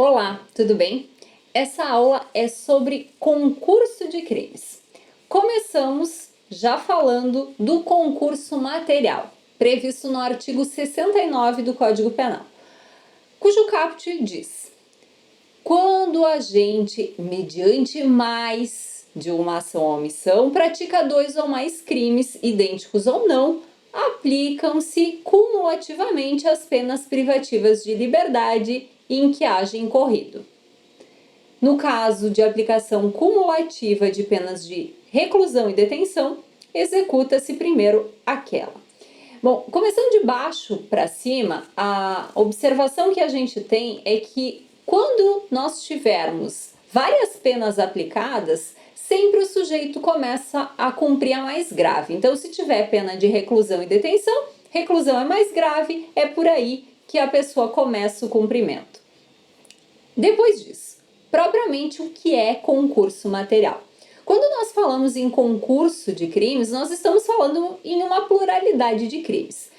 Olá, tudo bem? Essa aula é sobre concurso de crimes. Começamos já falando do concurso material, previsto no artigo 69 do Código Penal, cujo caput diz: quando o agente, mediante mais de uma ação ou omissão, pratica dois ou mais crimes, idênticos ou não, aplicam-se cumulativamente as penas privativas de liberdade em que haja incorrido. No caso de aplicação cumulativa de penas de reclusão e detenção, executa-se primeiro aquela. Bom, começando de baixo para cima, a observação que a gente tem é que quando nós tivermos várias penas aplicadas, sempre o sujeito começa a cumprir a mais grave. Então, se tiver pena de reclusão e detenção, reclusão é mais grave, é por aí que a pessoa começa o cumprimento. Depois disso, propriamente o que é concurso material? Quando nós falamos em concurso de crimes, nós estamos falando em uma pluralidade de crimes.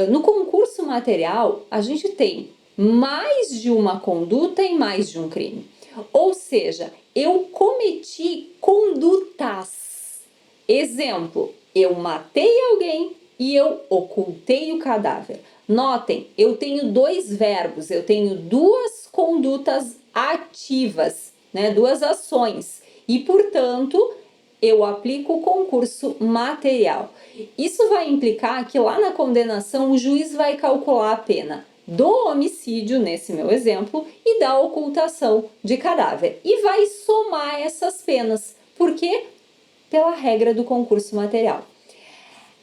No concurso material, a gente tem mais de uma conduta em mais de um crime. Ou seja, eu cometi condutas. Exemplo, eu matei alguém e eu ocultei o cadáver. Notem, eu tenho dois verbos, eu tenho duas condutas ativas, né? Duas ações. E, portanto, eu aplico o concurso material. Isso vai implicar que lá na condenação o juiz vai calcular a pena do homicídio, nesse meu exemplo, e da ocultação de cadáver. E vai somar essas penas. Por quê? Pela regra do concurso material.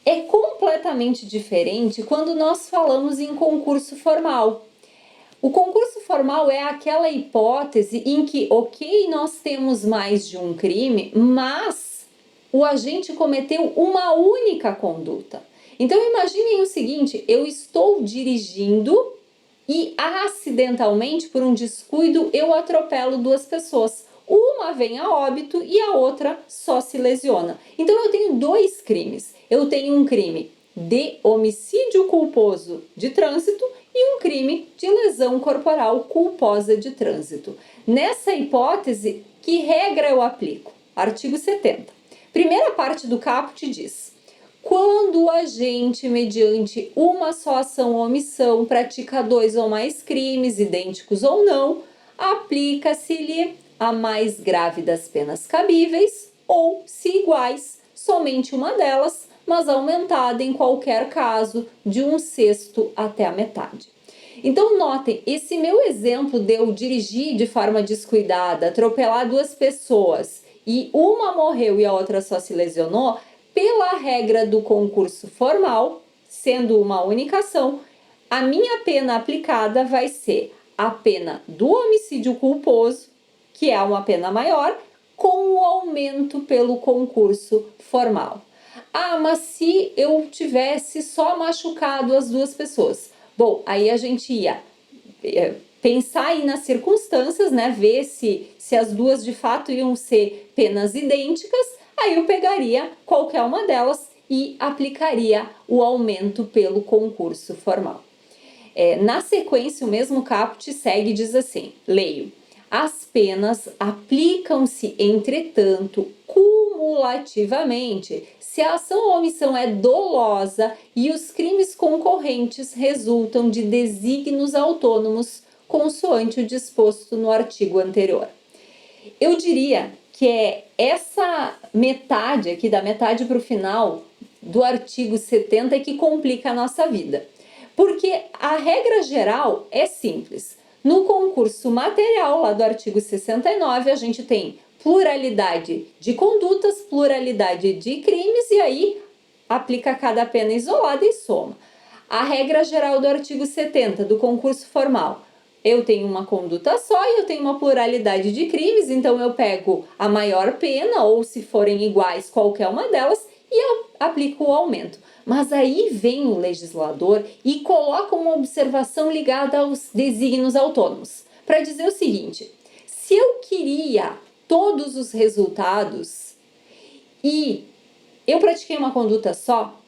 É completamente diferente quando nós falamos em concurso formal. O concurso formal é aquela hipótese em que, ok, nós temos mais de um crime, mas o agente cometeu uma única conduta. Então, imaginem o seguinte: eu estou dirigindo e acidentalmente, por um descuido, eu atropelo duas pessoas. Uma vem a óbito e a outra só se lesiona. Então, eu tenho dois crimes. Eu tenho um crime de homicídio culposo de trânsito e um crime de lesão corporal culposa de trânsito. Nessa hipótese, que regra eu aplico? Artigo 70. Primeira parte do caput diz: quando o agente, mediante uma só ação ou omissão, pratica dois ou mais crimes, idênticos ou não, aplica-se-lhe a mais grave das penas cabíveis, ou, se iguais, somente uma delas, mas aumentada em qualquer caso de 1/6 até a metade. Então, notem, esse meu exemplo de eu dirigir de forma descuidada, atropelar duas pessoas e uma morreu e a outra só se lesionou, pela regra do concurso formal, sendo uma única ação, a minha pena aplicada vai ser a pena do homicídio culposo, que é uma pena maior, com o aumento pelo concurso formal. Ah, mas se eu tivesse só machucado as duas pessoas? Bom, aí a gente ia pensar aí nas circunstâncias, né? Ver se as duas de fato iam ser penas idênticas. Aí eu pegaria qualquer uma delas e aplicaria o aumento pelo concurso formal. Na sequência, o mesmo caput segue e diz assim, leio: as penas aplicam-se, entretanto, cumulativamente, se a ação ou omissão é dolosa e os crimes concorrentes resultam de desígnios autônomos, consoante o disposto no artigo anterior. Eu diria que é essa metade aqui, da metade para o final do artigo 70, que complica a nossa vida. Porque a regra geral é simples. No concurso material, lá do artigo 69, a gente tem pluralidade de condutas, pluralidade de crimes, e aí aplica cada pena isolada e soma. A regra geral do artigo 70 do concurso formal: eu tenho uma conduta só e eu tenho uma pluralidade de crimes, então eu pego a maior pena, ou se forem iguais, qualquer uma delas, e eu aplico o aumento. Mas aí vem o legislador e coloca uma observação ligada aos desígnios autônomos, para dizer o seguinte: se eu queria todos os resultados e eu pratiquei uma conduta só,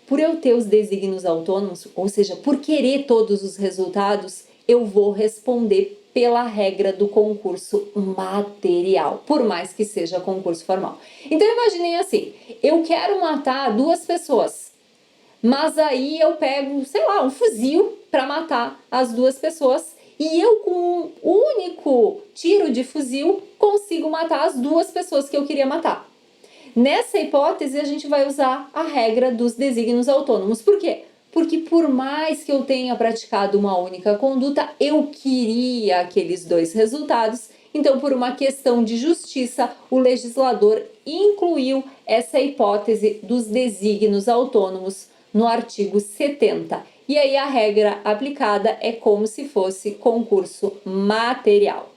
por eu ter os desígnios autônomos, ou seja, por querer todos os resultados, eu vou responder pela regra do concurso material, por mais que seja concurso formal. Então imaginem assim, eu quero matar 2 pessoas, mas aí eu pego, sei lá, um fuzil para matar as 2 pessoas e eu com um único tiro de fuzil consigo matar as 2 pessoas que eu queria matar. Nessa hipótese, a gente vai usar a regra dos desígnios autônomos. Por quê? Porque por mais que eu tenha praticado uma única conduta, eu queria aqueles 2 resultados. Então, por uma questão de justiça, o legislador incluiu essa hipótese dos desígnios autônomos no artigo 70. E aí a regra aplicada é como se fosse concurso material.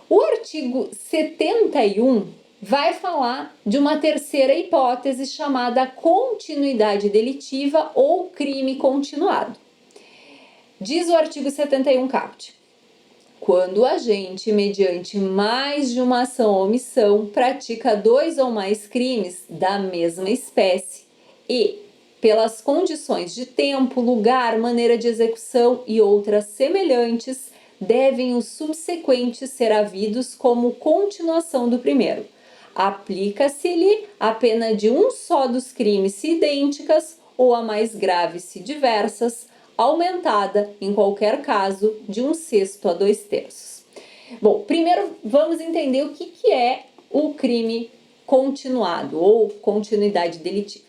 O artigo 71 vai falar de uma terceira hipótese chamada continuidade delitiva ou crime continuado. Diz o artigo 71 caput: quando o agente, mediante mais de uma ação ou omissão, pratica 2 ou mais crimes da mesma espécie e, pelas condições de tempo, lugar, maneira de execução e outras semelhantes, devem os subsequentes ser havidos como continuação do primeiro. Aplica-se-lhe a pena de um só dos crimes se idênticas ou a mais graves se diversas, aumentada, em qualquer caso, de 1/6 a 2/3. Bom, primeiro vamos entender o que é o crime continuado ou continuidade delitiva.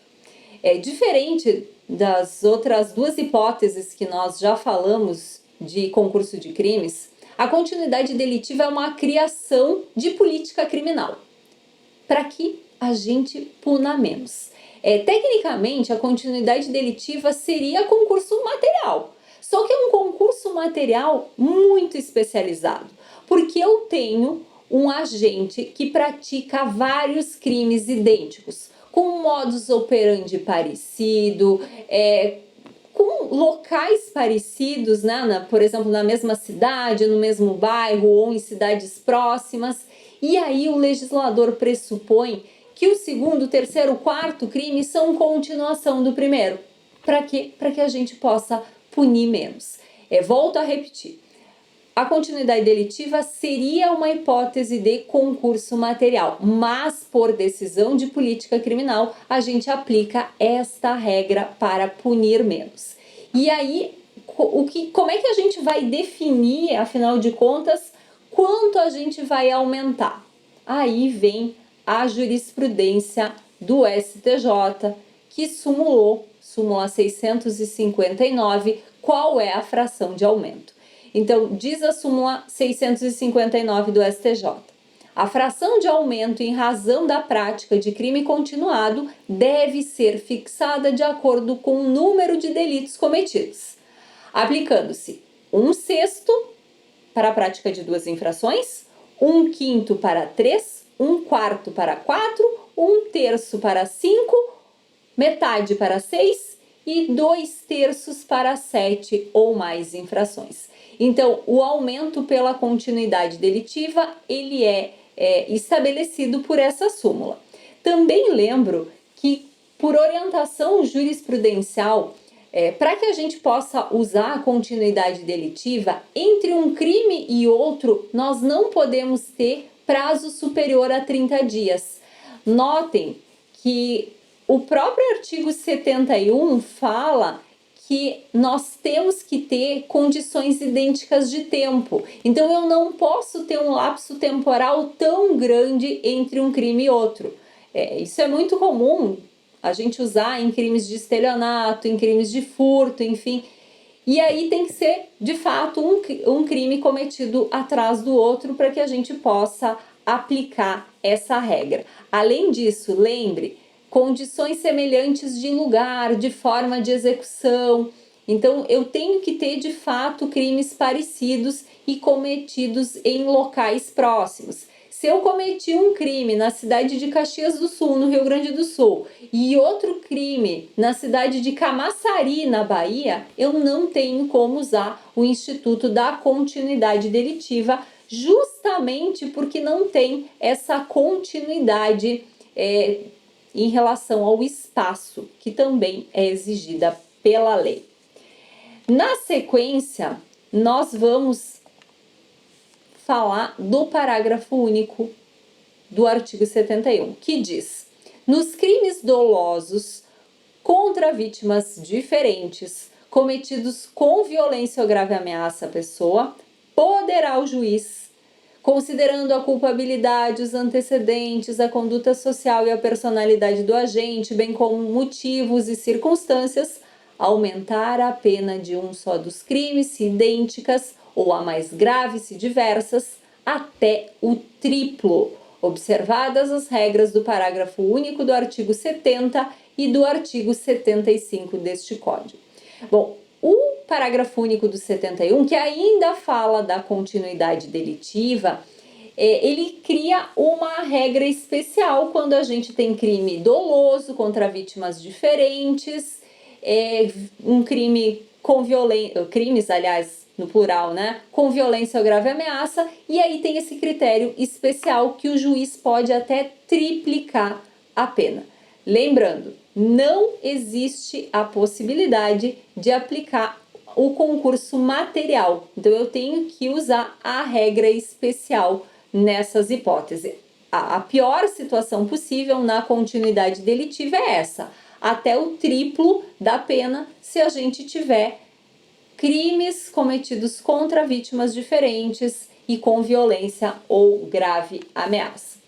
É diferente das outras 2 hipóteses que nós já falamos de concurso de crimes, a continuidade delitiva é uma criação de política criminal para que a gente puna menos. Tecnicamente, a continuidade delitiva seria concurso material, só que é um concurso material muito especializado, porque eu tenho um agente que pratica vários crimes idênticos, com modus operandi parecido, com locais parecidos, né? Por exemplo, na mesma cidade, no mesmo bairro ou em cidades próximas. E aí o legislador pressupõe que o segundo, terceiro, quarto crime são continuação do primeiro. Para quê? Para que a gente possa punir menos. Volto a repetir. A continuidade delitiva seria uma hipótese de concurso material, mas por decisão de política criminal, a gente aplica esta regra para punir menos. E aí, como é que a gente vai definir, afinal de contas, quanto a gente vai aumentar? Aí vem a jurisprudência do STJ, que súmula 659, qual é a fração de aumento. Então, diz a súmula 659 do STJ: a fração de aumento em razão da prática de crime continuado deve ser fixada de acordo com o número de delitos cometidos, aplicando-se 1/6 para a prática de 2 infrações, 1/5 para 3, 1/4 para 4, 1/3 para 5, metade para 6 e 2/3 para 7 ou mais infrações. Então, o aumento pela continuidade delitiva, ele é estabelecido por essa súmula. Também lembro que, por orientação jurisprudencial, para que a gente possa usar a continuidade delitiva, entre um crime e outro, nós não podemos ter prazo superior a 30 dias. Notem que o próprio artigo 71 fala que nós temos que ter condições idênticas de tempo. Então, eu não posso ter um lapso temporal tão grande entre um crime e outro. Isso é muito comum a gente usar em crimes de estelionato, em crimes de furto, enfim. E aí tem que ser, de fato, um crime cometido atrás do outro para que a gente possa aplicar essa regra. Além disso, lembre, condições semelhantes de lugar, de forma de execução. Então, eu tenho que ter, de fato, crimes parecidos e cometidos em locais próximos. Se eu cometi um crime na cidade de Caxias do Sul, no Rio Grande do Sul, e outro crime na cidade de Camaçari, na Bahia, eu não tenho como usar o Instituto da Continuidade Delitiva, justamente porque não tem essa continuidade em relação ao espaço, que também é exigida pela lei. Na sequência, nós vamos falar do parágrafo único do artigo 71, que diz: nos crimes dolosos contra vítimas diferentes, cometidos com violência ou grave ameaça à pessoa, poderá o juiz, considerando a culpabilidade, os antecedentes, a conduta social e a personalidade do agente, bem como motivos e circunstâncias, aumentar a pena de um só dos crimes, se idênticas, ou a mais graves, se diversas, até o triplo, observadas as regras do parágrafo único do artigo 70 e do artigo 75 deste Código. Bom, o parágrafo único do 71, que ainda fala da continuidade delitiva, ele cria uma regra especial quando a gente tem crime doloso contra vítimas diferentes, um crime com violência, crimes, aliás, no plural, né, com violência ou grave ameaça, e aí tem esse critério especial que o juiz pode até triplicar a pena. Lembrando, não existe a possibilidade de aplicar o concurso material, então eu tenho que usar a regra especial nessas hipóteses. A pior situação possível na continuidade delitiva é essa, até o triplo da pena se a gente tiver crimes cometidos contra vítimas diferentes e com violência ou grave ameaça.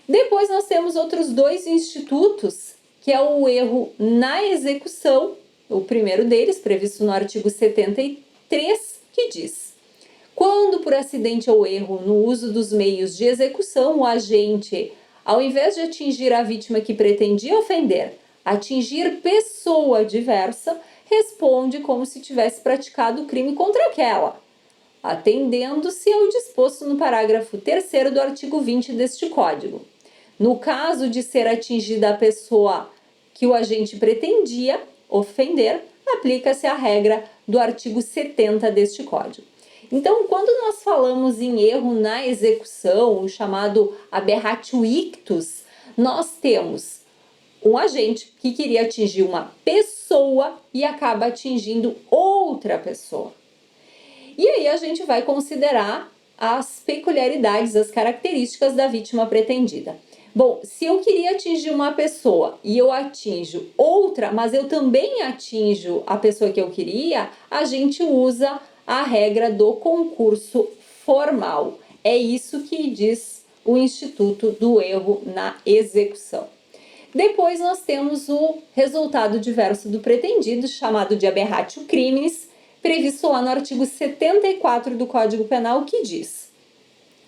Depois nós temos outros dois institutos, que é o erro na execução, o primeiro deles, previsto no artigo 73, que diz: quando por acidente ou erro no uso dos meios de execução, o agente, ao invés de atingir a vítima que pretendia ofender, atingir pessoa diversa, responde como se tivesse praticado o crime contra aquela, atendendo-se ao disposto no parágrafo 3º do artigo 20 deste Código. No caso de ser atingida a pessoa que o agente pretendia ofender, aplica-se a regra do artigo 70 deste Código. Então, quando nós falamos em erro na execução, o chamado aberratio ictus, nós temos um agente que queria atingir uma pessoa e acaba atingindo outra pessoa. E aí a gente vai considerar as peculiaridades, as características da vítima pretendida. Bom, se eu queria atingir uma pessoa e eu atinjo outra, mas eu também atinjo a pessoa que eu queria, a gente usa a regra do concurso formal. É isso que diz o Instituto do Erro na Execução. Depois nós temos o resultado diverso do pretendido, chamado de aberratio criminis, previsto lá no artigo 74 do Código Penal, que diz: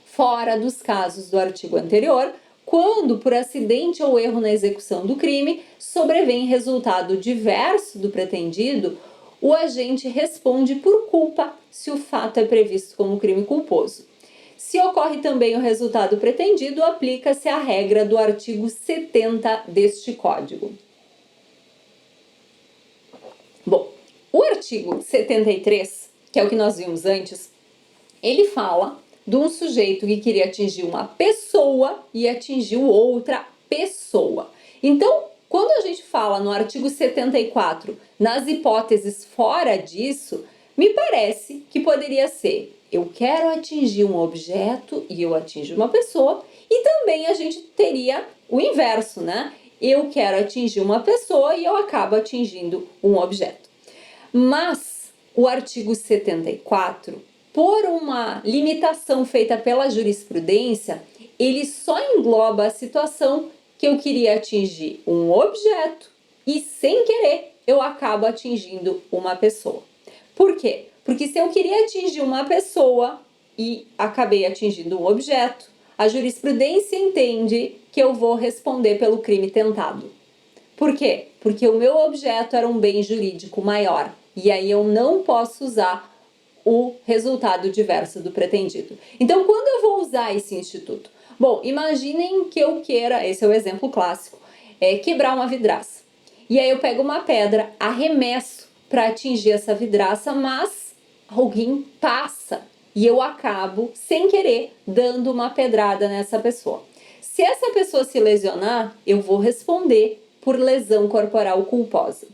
fora dos casos do artigo anterior, quando por acidente ou erro na execução do crime sobrevém resultado diverso do pretendido, o agente responde por culpa se o fato é previsto como crime culposo. Se ocorre também o resultado pretendido, aplica-se a regra do artigo 70 deste Código. Bom, o artigo 73, que é o que nós vimos antes, ele fala de um sujeito que queria atingir uma pessoa e atingiu outra pessoa. Então, quando a gente fala no artigo 74, nas hipóteses fora disso, me parece que poderia ser: eu quero atingir um objeto e eu atingo uma pessoa, e também a gente teria o inverso, né? Eu quero atingir uma pessoa e eu acabo atingindo um objeto. Mas o artigo 74, por uma limitação feita pela jurisprudência, ele só engloba a situação que eu queria atingir um objeto e, sem querer, eu acabo atingindo uma pessoa. Por quê? Porque se eu queria atingir uma pessoa e acabei atingindo um objeto, a jurisprudência entende que eu vou responder pelo crime tentado. Por quê? Porque o meu objeto era um bem jurídico maior e aí eu não posso usar o resultado diverso do pretendido. Então, quando eu vou usar esse instituto? Bom, imaginem que eu queira, esse é o exemplo clássico, quebrar uma vidraça. E aí eu pego uma pedra, arremesso para atingir essa vidraça, mas alguém passa e eu acabo, sem querer, dando uma pedrada nessa pessoa. Se essa pessoa se lesionar, eu vou responder por lesão corporal culposa.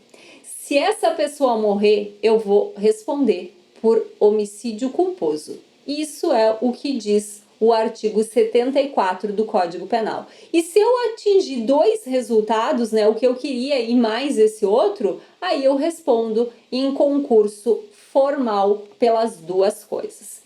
Se essa pessoa morrer, eu vou responder por homicídio culposo. Isso é o que diz o artigo 74 do Código Penal. E se eu atingir 2 resultados, né, o que eu queria e mais esse outro, aí eu respondo em concurso formal pelas 2 coisas.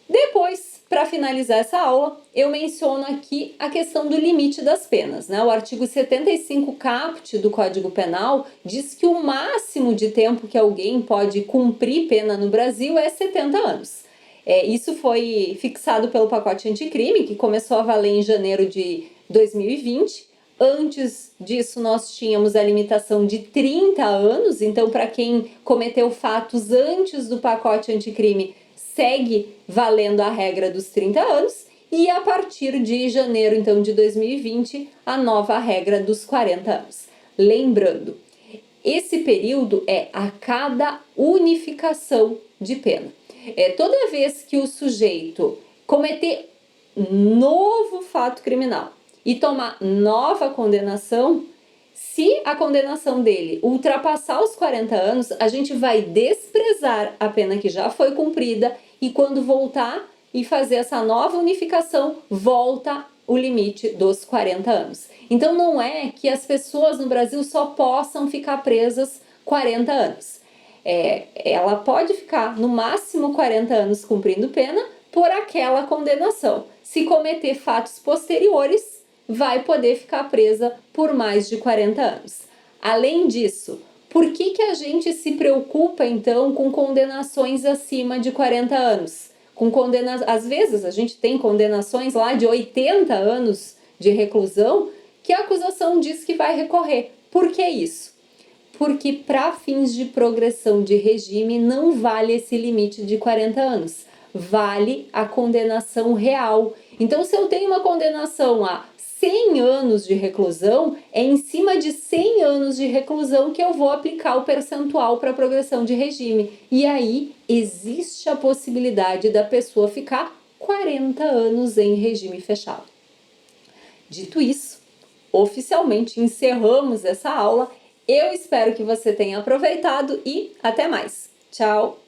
Depois, para finalizar essa aula, eu menciono aqui a questão do limite das penas, né? O artigo 75 caput do Código Penal diz que o máximo de tempo que alguém pode cumprir pena no Brasil é 70 anos. Isso foi fixado pelo pacote anticrime, que começou a valer em janeiro de 2020. Antes disso, nós tínhamos a limitação de 30 anos, então, para quem cometeu fatos antes do pacote anticrime, segue valendo a regra dos 30 anos. E a partir de janeiro, então, de 2020, a nova regra dos 40 anos. Lembrando, esse período é a cada unificação de pena. Toda vez que o sujeito cometer novo fato criminal e tomar nova condenação, se a condenação dele ultrapassar os 40 anos, a gente vai desprezar a pena que já foi cumprida e quando voltar e fazer essa nova unificação, volta o limite dos 40 anos. Então não é que as pessoas no Brasil só possam ficar presas 40 anos. Ela pode ficar no máximo 40 anos cumprindo pena por aquela condenação. Se cometer fatos posteriores, vai poder ficar presa por mais de 40 anos. Além disso, por que a gente se preocupa então com condenações acima de 40 anos? Às vezes a gente tem condenações lá de 80 anos de reclusão que a acusação diz que vai recorrer. Por que isso? Porque para fins de progressão de regime não vale esse limite de 40 anos, vale a condenação real. Então, se eu tenho uma condenação a 100 anos de reclusão, é em cima de 100 anos de reclusão que eu vou aplicar o percentual para progressão de regime. E aí existe a possibilidade da pessoa ficar 40 anos em regime fechado. Dito isso, oficialmente encerramos essa aula. Eu espero que você tenha aproveitado e até mais. Tchau!